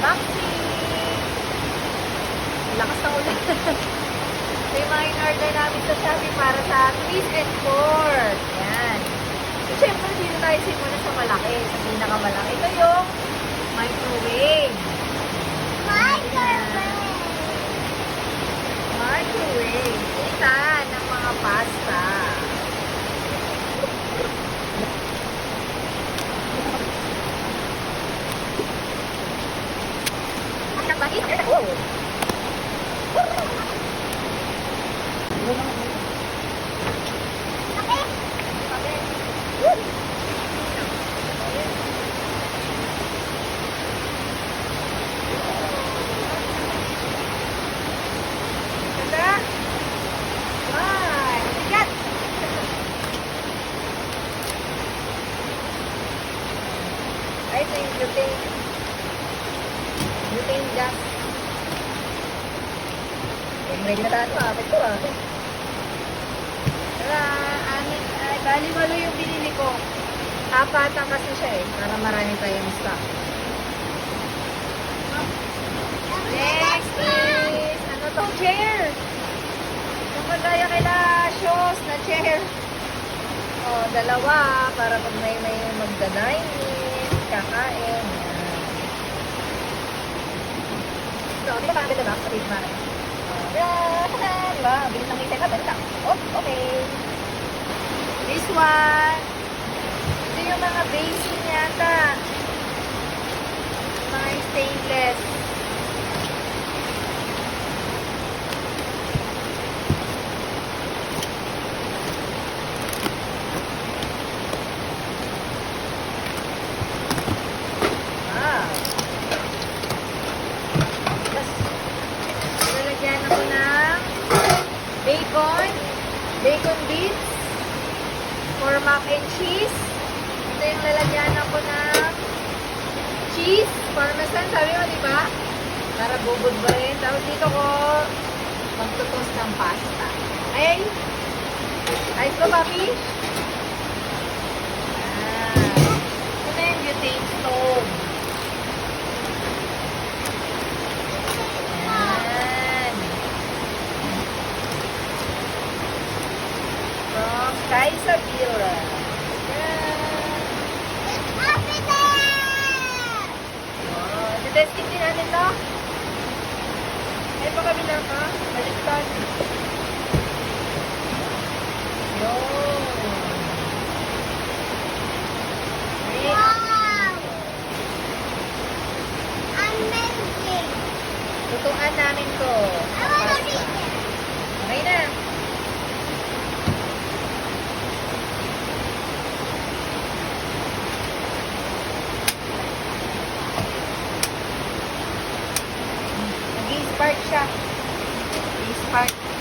unboxing. Lakas ng ulan. So, yung mga in-order namin sa Shopee para sa twist and cord. Yan. So, syempre, dito tayo simula sa malaki. Sa pinakamalaki. Ito yung microwave. Microwave. Kita ng mga pasta. Ang bakit? Oh! Ay, ito yung butane. Butane gas. Ready na tayo. Kapit ko ah. Tara, bali walo yung binili ko. Apatan kasi siya eh. Para marami tayong stock. Next is, ano to? Chair. Yung kagaya kaila shows na chair. Oh, dalawa. Para pag may magda-dining, kakain. So, di ba paganda ba? Sabihin ba? Diba? Bilis lang kita ka. Basta. Oh, okay. This one. Ito yung mga basin yata. Yung mga stainless. Bacon bits for mac and cheese. Ito yung lalagyan ako ng cheese, parmesan, sabi mo, di ba? Para bubod ba rin. Tapos dito ko magtutos ng pasta. Ay! Ayos ko, papi? Ito na yung butane stove. Kaisabira. Oh, testing din natin to. Ay pa kami na ka. Baliktad. Yun. Wow! Amazing! Tutuan namin to. I wanna read it. Okay na. Nag-i-spark siya. I-spark.